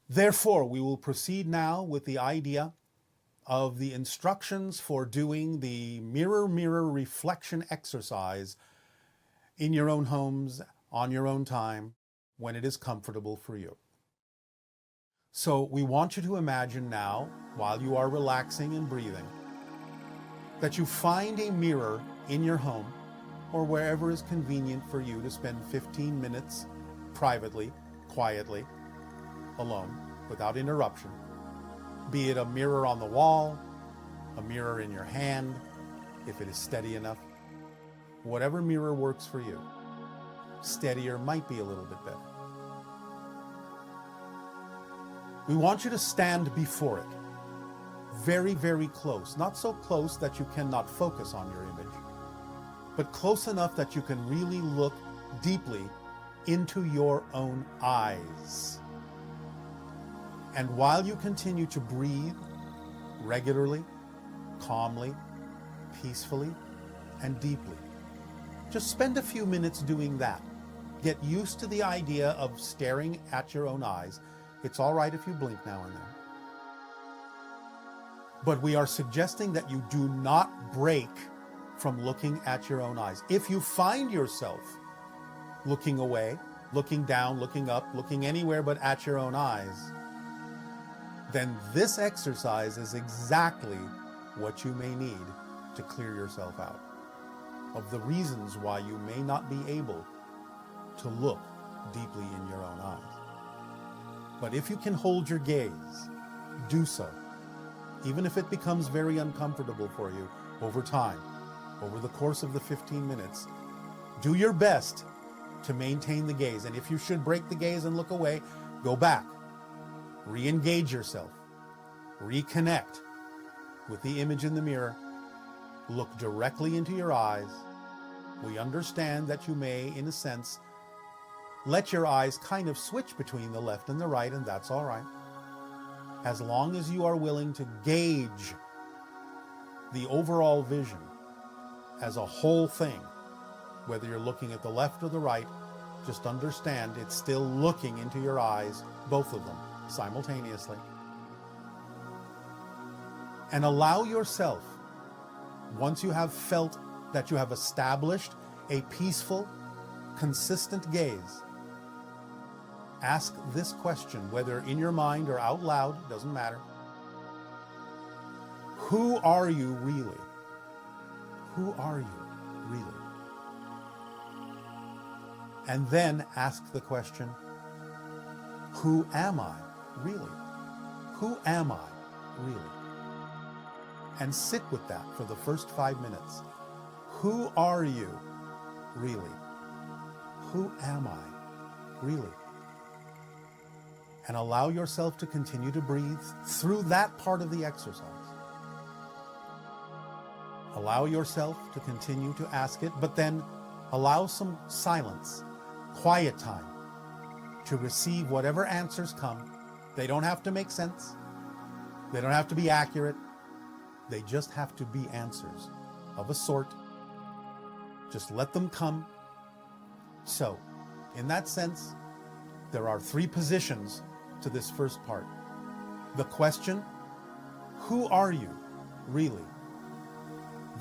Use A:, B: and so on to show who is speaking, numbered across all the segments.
A: Therefore, we will proceed now with the idea of the instructions for doing the mirror reflection exercise in your own homes, on your own time, when it is comfortable for you. So we want you to imagine now, while you are relaxing and breathing, that you find a mirror in your home or wherever is convenient for you to spend 15 minutes privately, quietly, alone, without interruption. Be it a mirror on the wall, a mirror in your hand, if it is steady enough. Whatever mirror works for you. Steadier might be a little bit better. We want you to stand before it. Very, very close. Not so close that you cannot focus on your image, but close enough that you can really look deeply into your own eyes. And while you continue to breathe regularly, calmly, peacefully, and deeply, just spend a few minutes doing that. Get used to the idea of staring at your own eyes. It's all right if you blink now and then. But we are suggesting that you do not break from looking at your own eyes. If you find yourself looking away, looking down, looking up, looking anywhere but at your own eyes, then this exercise is exactly what you may need to clear yourself out of the reasons why you may not be able to look deeply in your own eyes. But if you can hold your gaze, do so. Even if it becomes very uncomfortable for you over time, over the course of the 15 minutes, do your best to maintain the gaze. And if you should break the gaze and look away, go back. Re-engage yourself. Reconnect with the image in the mirror. Look directly into your eyes. We understand that you may, in a sense, let your eyes kind of switch between the left and the right, and that's all right. As long as you are willing to gauge the overall vision as a whole thing, whether you're looking at the left or the right, just understand it's still looking into your eyes, both of them, simultaneously. And allow yourself, once you have felt that you have established a peaceful, consistent gaze, ask this question, whether in your mind or out loud, doesn't matter. Who are you really? Who are you really? And then ask the question, who am I really? Who am I really? And sit with that for the first 5 minutes. Who are you really? Who am I really? And allow yourself to continue to breathe through that part of the exercise. Allow yourself to continue to ask it, but then allow some silence, quiet time to receive whatever answers come. They don't have to make sense. They don't have to be accurate. They just have to be answers of a sort. Just let them come. So, in that sense, there are 3 positions to this first part. The question, who are you really?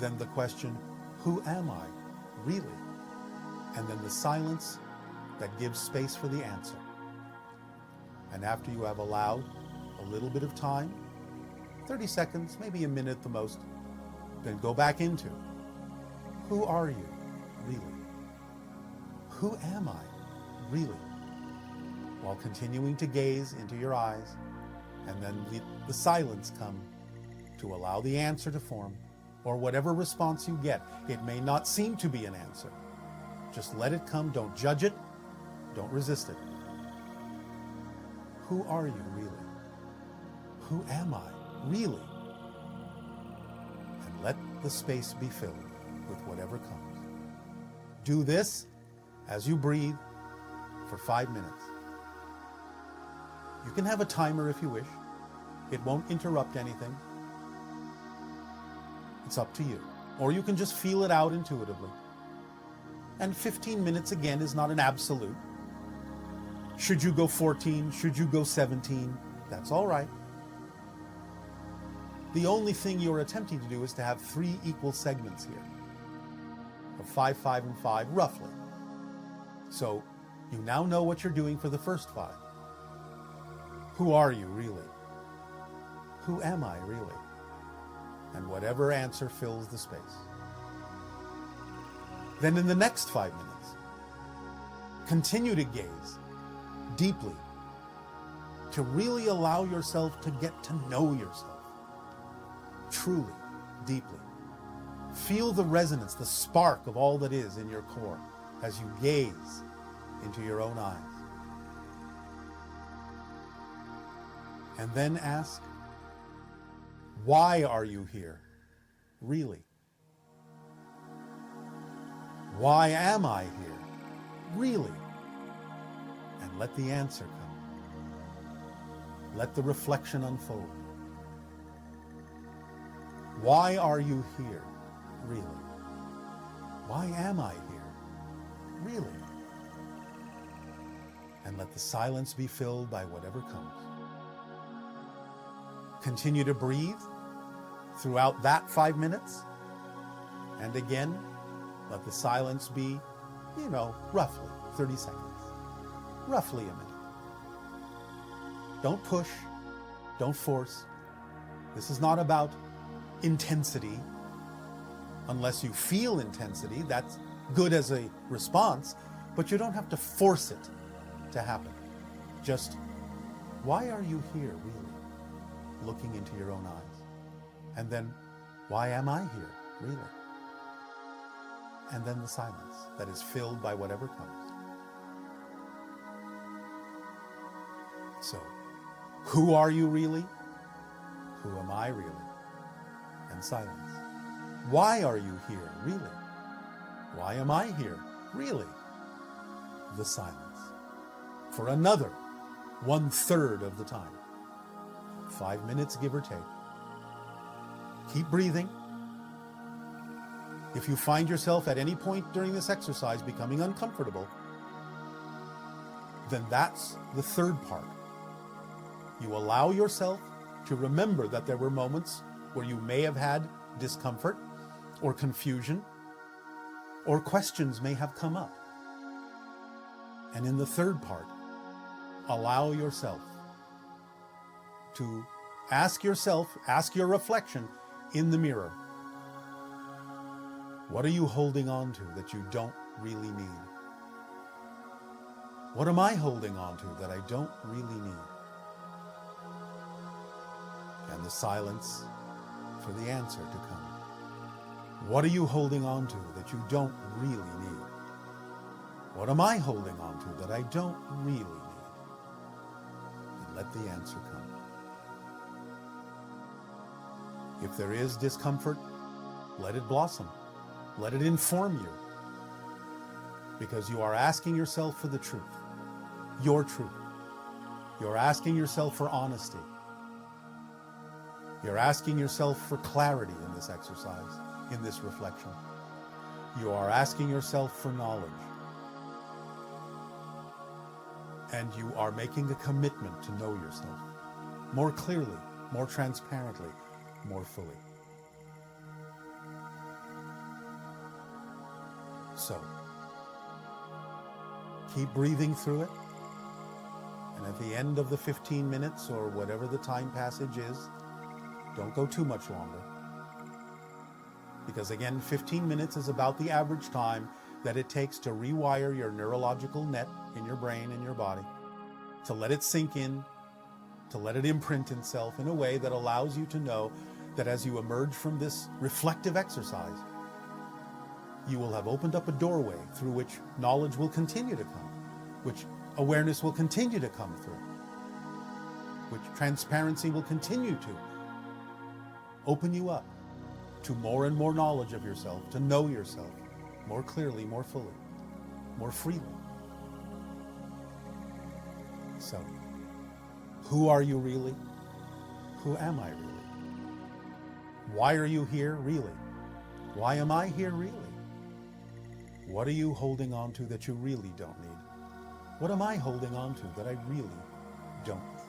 A: Then the question, who am I really? And then the silence that gives space for the answer. And after you have allowed a little bit of time, 30 seconds, maybe a minute the most, then go back into, who are you really? Who am I really? While continuing to gaze into your eyes, and then the silence come to allow the answer to form, or whatever response you get. It may not seem to be an answer. Just let it come. Don't judge it. Don't resist it. Who are you really? Who am I really? And let the space be filled with whatever comes. Do this as you breathe for 5 minutes. You can have a timer if you wish. It won't interrupt anything. It's up to you. Or you can just feel it out intuitively. And 15 minutes, again, is not an absolute. Should you go 14? Should you go 17? That's all right. The only thing you're attempting to do is to have 3 equal segments here of 5, 5, and 5, roughly. So you now know what you're doing for the first 5. Who are you really? Who am I really? And whatever answer fills the space. Then in the next 5 minutes, continue to gaze deeply, to really allow yourself to get to know yourself. Truly, deeply. Feel the resonance, the spark of all that is in your core as you gaze into your own eyes. And then ask, why are you here, really? Why am I here, really? And let the answer come. Let the reflection unfold. Why are you here, really? Why am I here, really? And let the silence be filled by whatever comes. Continue to breathe throughout that 5 minutes. And again, let the silence be, roughly 30 seconds. Roughly a minute. Don't push. Don't force. This is not about intensity. Unless you feel intensity, that's good as a response, but you don't have to force it to happen. Just, why are you here, really? Looking into your own eyes. And then, why am I here, really? And then the silence that is filled by whatever comes. So, who are you really? Who am I really? And silence. Why are you here, really? Why am I here, really? The silence. For another 1/3 of the time. 5 minutes, give or take. Keep breathing. If you find yourself at any point during this exercise becoming uncomfortable, then that's the 3rd part. You allow yourself to remember that there were moments where you may have had discomfort or confusion or questions may have come up. And in the 3rd part, allow yourself to ask your reflection in the mirror, what are you holding on to that you don't really need? What am I holding on to that I don't really need? And the silence for the answer to come. What are you holding on to that you don't really need? What am I holding on to that I don't really need? And let the answer come. If there is discomfort, let it blossom. Let it inform you. Because you are asking yourself for the truth. Your truth. You're asking yourself for honesty. You're asking yourself for clarity in this exercise, in this reflection. You are asking yourself for knowledge. And you are making a commitment to know yourself more clearly, more transparently, more fully. So, keep breathing through it. And at the end of the 15 minutes or whatever the time passage is, don't go too much longer. Because again, 15 minutes is about the average time that it takes to rewire your neurological net in your brain and your body, to let it sink in, to let it imprint itself in a way that allows you to know that as you emerge from this reflective exercise, you will have opened up a doorway through which knowledge will continue to come, which awareness will continue to come through, which transparency will continue to open you up to more and more knowledge of yourself, to know yourself more clearly, more fully, more freely. So, who are you really? Who am I really? Why are you here really? Why am I here really? What are you holding on to that you really don't need? What am I holding on to that I really don't need?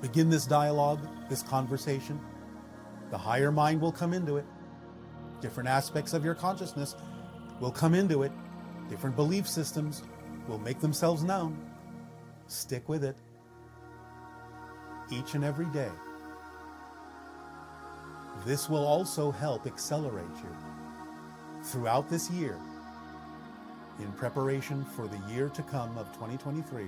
A: Begin this dialogue, this conversation. The higher mind will come into it. Different aspects of your consciousness will come into it. Different belief systems will make themselves known. Stick with it. Each and every day. This will also help accelerate you throughout this year in preparation for the year to come of 2023,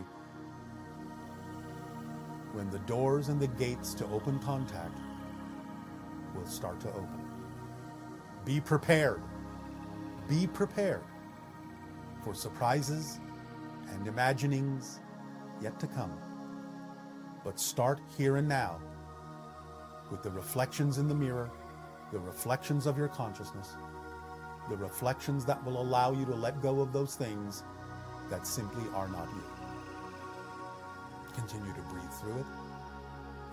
A: when the doors and the gates to open contact will start to open. Be prepared. Be prepared for surprises and imaginings yet to come. But start here and now with the reflections in the mirror, the reflections of your consciousness, the reflections that will allow you to let go of those things that simply are not you. Continue to breathe through it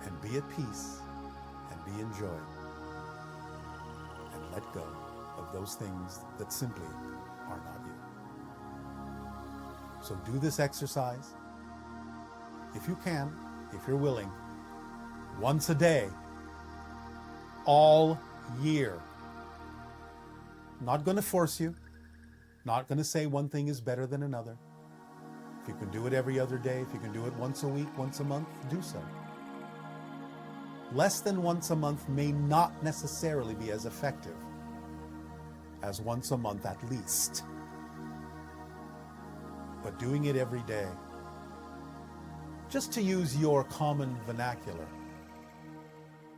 A: and be at peace and be in joy. And let go of those things that simply are not you. So do this exercise, if you can, if you're willing, once a day, all year. Not going to force you, not going to say one thing is better than another. If you can do it every other day, if you can do it once a week, once a month, do so. Less than once a month may not necessarily be as effective as once a month at least. But doing it every day, just to use your common vernacular,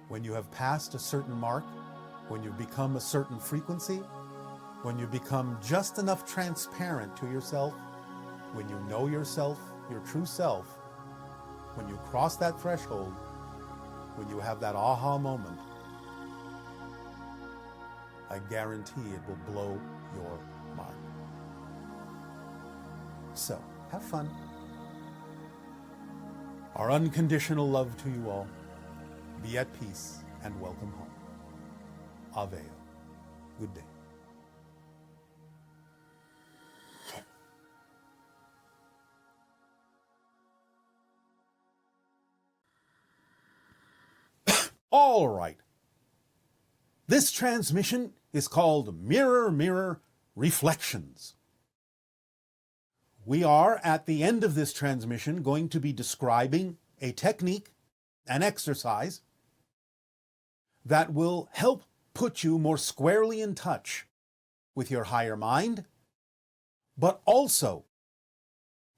A: when you have passed a certain mark, when you become a certain frequency, when you become just enough transparent to yourself, when you know yourself, your true self, when you cross that threshold, when you have that aha moment, I guarantee it will blow your mind. So, have fun. Our unconditional love to you all. Be at peace and welcome home. Aveo. Good day. All right. This transmission is called Mirror, Mirror, Reflections. We are, at the end of this transmission, going to be describing a technique, an exercise, that will help put you more squarely in touch with your higher mind, but also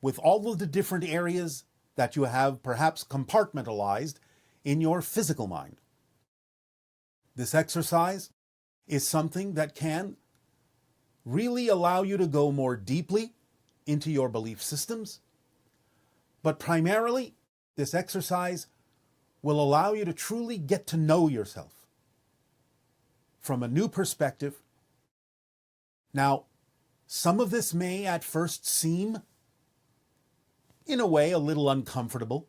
A: with all of the different areas that you have perhaps compartmentalized in your physical mind. This exercise is something that can really allow you to go more deeply into your belief systems, but primarily this exercise will allow you to truly get to know yourself from a new perspective. Now, some of this may at first seem, in a way, a little uncomfortable,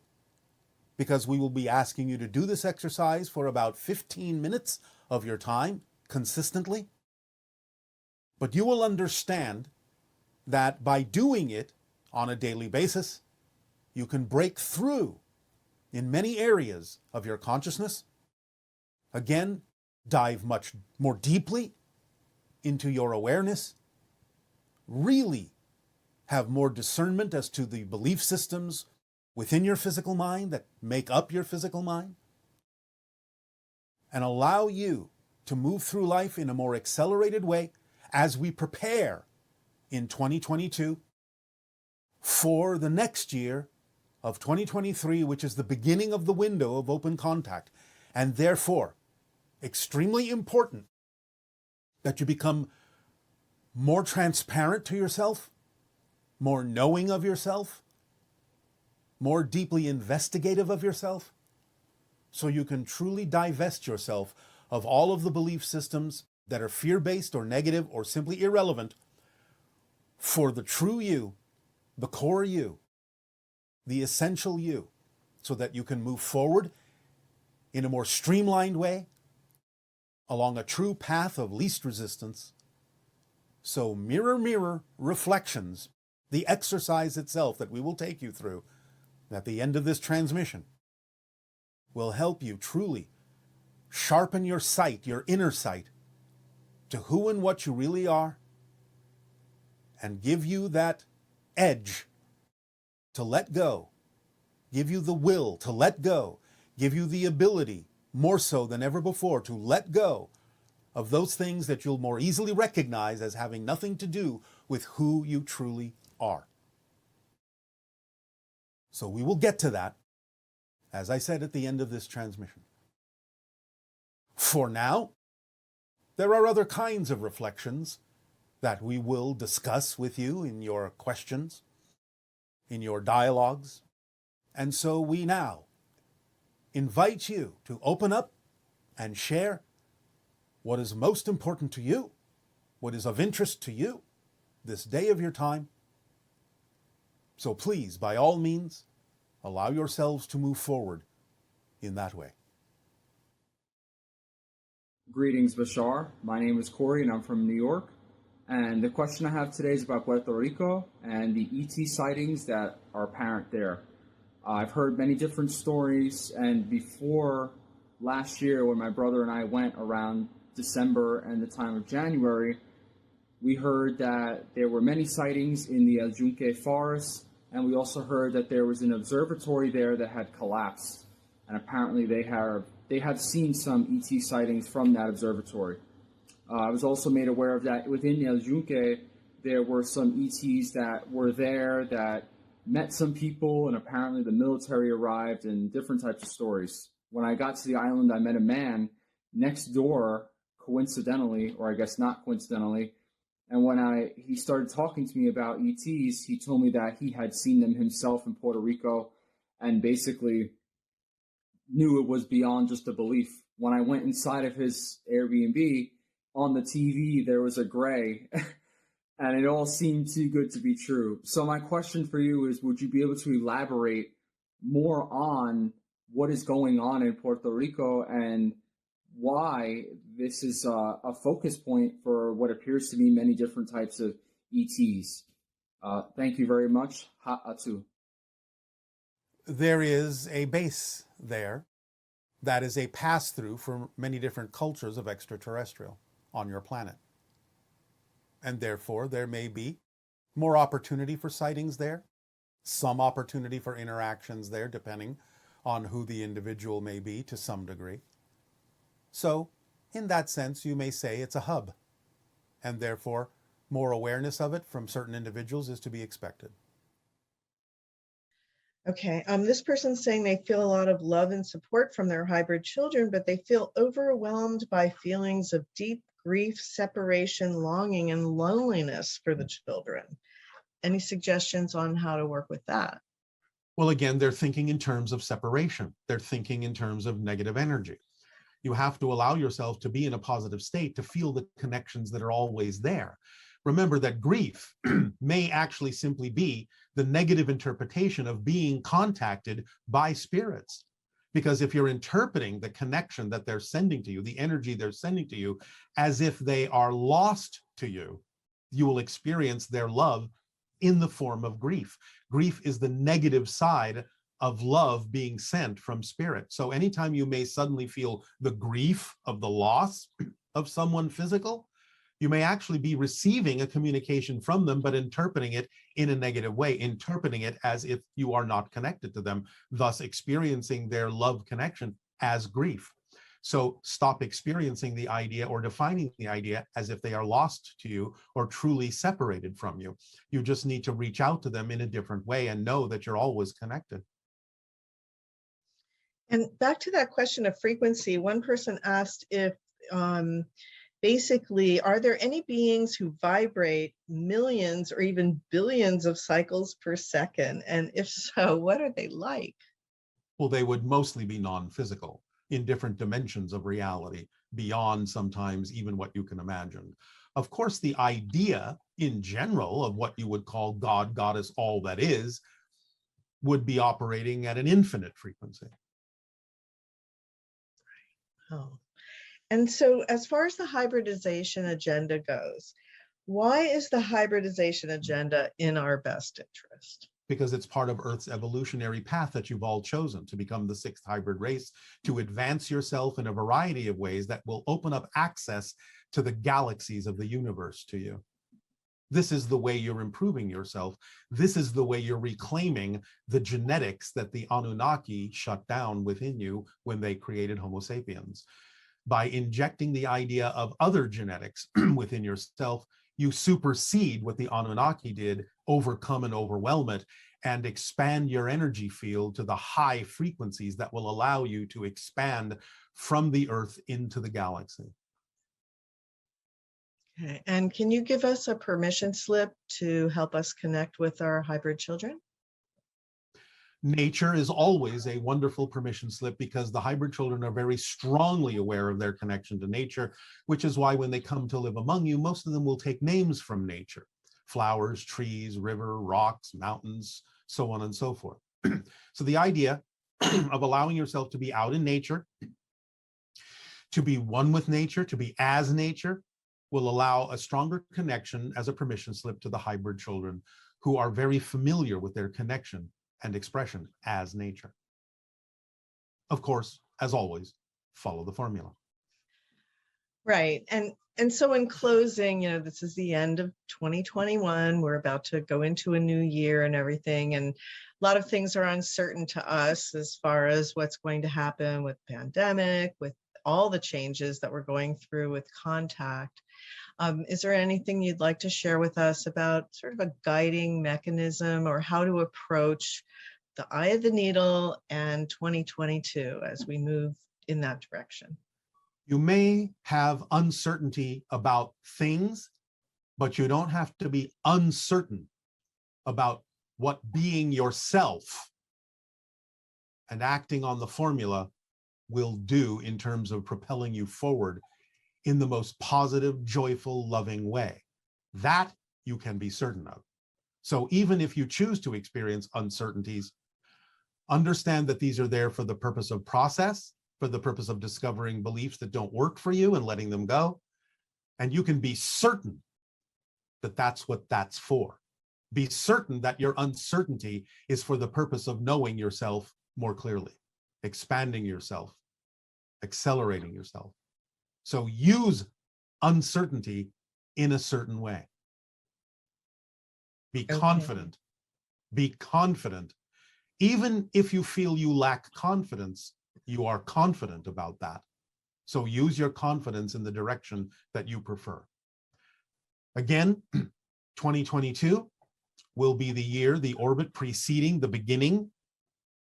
A: because we will be asking you to do this exercise for about 15 minutes of your time consistently. But you will understand that by doing it on a daily basis, you can break through in many areas of your consciousness. Again, dive much more deeply into your awareness, really have more discernment as to the belief systems within your physical mind that make up your physical mind, and allow you to move through life in a more accelerated way as we prepare in 2022 for the next year of 2023, which is the beginning of the window of open contact, and therefore extremely important that you become more transparent to yourself, more knowing of yourself, more deeply investigative of yourself, so you can truly divest yourself of all of the belief systems that are fear-based or negative or simply irrelevant for the true you, the core you, the essential you, so that you can move forward in a more streamlined way along a true path of least resistance. So Mirror, Mirror, Reflections The exercise itself that we will take you through at the end of this transmission will help you truly sharpen your sight, your inner sight, to who and what you really are, and give you that edge to let go, give you the will to let go, give you the ability, more so than ever before, to let go of those things that you'll more easily recognize as having nothing to do with who you truly are. So we will get to that, as I said, at the end of this transmission. For now, there are other kinds of reflections that we will discuss with you in your questions, in your dialogues. And so we now invite you to open up and share what is most important to you, what is of interest to you this day of your time. So please, by all means, allow yourselves to move forward in that way.
B: Greetings, Bashar. My name is Corey, and I'm from New York. And the question I have today is about Puerto Rico and the ET sightings that are apparent there. I've heard many different stories, and before last year, when my brother and I went around December and the time of January, we heard that there were many sightings in the El Yunque forest, and we also heard that there was an observatory there that had collapsed, and apparently they have seen some ET sightings from that observatory. I was also made aware of that within El Yunque, there were some ETs that were there that met some people, and apparently the military arrived, and different types of stories. When I got to the island, I met a man next door, coincidentally, or I guess not coincidentally, and when he started talking to me about ETs, he told me that he had seen them himself in Puerto Rico, and basically knew it was beyond just a belief. When I went inside of his Airbnb, on the TV, there was a gray, and it all seemed too good to be true. So my question for you is, would you be able to elaborate more on what is going on in Puerto Rico and why this is a focus point for what appears to be many different types of ETs? Thank you very much. Ha'atu.
A: There is a base there that is a pass-through for many different cultures of extraterrestrial on your planet. And therefore, there may be more opportunity for sightings there, some opportunity for interactions there, depending on who the individual may be to some degree. So, in that sense, you may say it's a hub, and therefore, more awareness of it from certain individuals is to be expected.
C: Okay, this person's saying they feel a lot of love and support from their hybrid children, but they feel overwhelmed by feelings of deep grief, separation, longing, and loneliness for the children. Any suggestions on how to work with that?
A: Well, again, they're thinking in terms of separation. They're thinking in terms of negative energy. You have to allow yourself to be in a positive state to feel the connections that are always there. Remember that grief may actually simply be the negative interpretation of being contacted by spirits. Because if you're interpreting the connection that they're sending to you, the energy they're sending to you, as if they are lost to you, you will experience their love in the form of grief. Grief is the negative side of love being sent from spirit. So anytime you may suddenly feel the grief of the loss of someone physical, you may actually be receiving a communication from them, but interpreting it in a negative way, interpreting it as if you are not connected to them, thus experiencing their love connection as grief. So stop experiencing the idea or defining the idea as if they are lost to you or truly separated from you. You just need to reach out to them in a different way and know that you're always connected.
C: And back to that question of frequency, one person asked if basically, are there any beings who vibrate millions or even billions of cycles per second? And if so, what are they like?
A: Well, they would mostly be non-physical in different dimensions of reality, beyond sometimes even what you can imagine. Of course, the idea in general of what you would call God, Goddess, all that is, would be operating at an infinite frequency.
C: Oh. And so as far as the hybridization agenda goes, Why is the hybridization agenda in our best interest?
A: Because it's part of Earth's evolutionary path that you've all chosen to become the sixth hybrid race, to advance yourself in a variety of ways that will open up access to the galaxies of the universe to you. This is the way you're improving yourself. This is the way you're reclaiming the genetics that the Anunnaki shut down within you when they created Homo sapiens. By injecting the idea of other genetics within yourself, you supersede what the Anunnaki did, overcome and overwhelm it, and expand your energy field to the high frequencies that will allow you to expand from the Earth into the galaxy.
C: Okay. And can you give us a permission slip to help us connect with our hybrid children?
A: Nature is always a wonderful permission slip because the hybrid children are very strongly aware of their connection to nature, which is why when they come to live among you, most of them will take names from nature: flowers, trees, river, rocks, mountains, so on and so forth. So the idea of allowing yourself to be out in nature, to be one with nature, to be as nature, will allow a stronger connection as a permission slip to the hybrid children, who are very familiar with their connection and expression as nature. Of course, as always, follow the formula.
C: Right. And so in closing, this is the end of 2021. We're about to go into a new year and everything. And a lot of things are uncertain to us as far as what's going to happen with pandemic, with all the changes that we're going through with contact. Is there anything you'd like to share with us about sort of a guiding mechanism or how to approach the eye of the needle and 2022 as we move in that direction?
A: You may have uncertainty about things, but you don't have to be uncertain about what being yourself and acting on the formula will do in terms of propelling you forward in the most positive, joyful, loving way. That you can be certain of. So even if you choose to experience uncertainties, understand that these are there for the purpose of process, for the purpose of discovering beliefs that don't work for you and letting them go. And you can be certain that that's what that's for. Be certain that your uncertainty is for the purpose of knowing yourself more clearly, expanding yourself, accelerating yourself. So use uncertainty in a certain way. Be confident. Be confident. Even if you feel you lack confidence, you are confident about that. So use your confidence in the direction that you prefer. Again, 2022 will be the year, the orbit preceding the beginning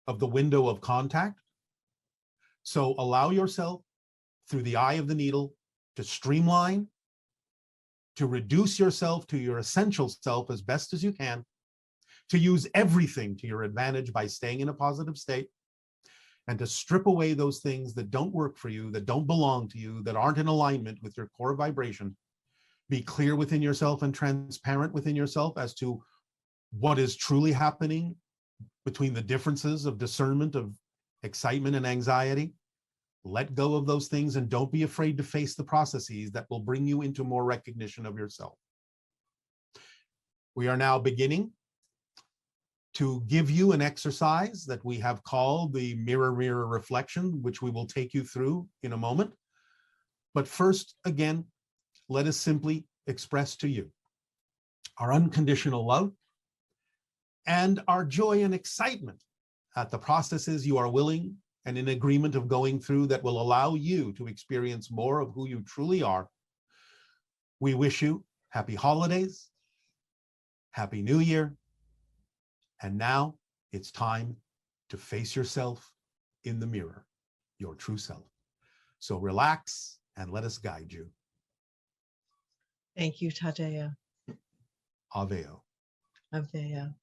A: of the window of contact. So allow yourself through the eye of the needle to streamline, to reduce yourself to your essential self as best as you can, to use everything to your advantage by staying in a positive state, and to strip away those things that don't work for you, that don't belong to you, that aren't in alignment with your core vibration. Be clear within yourself and transparent within yourself as to what is truly happening between the differences of discernment of excitement and anxiety. Let go of those things and don't be afraid to face the processes that will bring you into more recognition of yourself. We are now beginning to give you an exercise that we have called the mirror reflection, which we will take you through in a moment. But first, again, let us simply express to you our unconditional love and our joy and excitement at the processes you are willing and in agreement of going through that will allow you to experience more of who you truly are. We wish you happy holidays, happy New Year, and now it's time to face yourself in the mirror, your true self. So relax and let us guide you.
C: Thank you, Tadeo.
A: Aveo.
C: Aveo.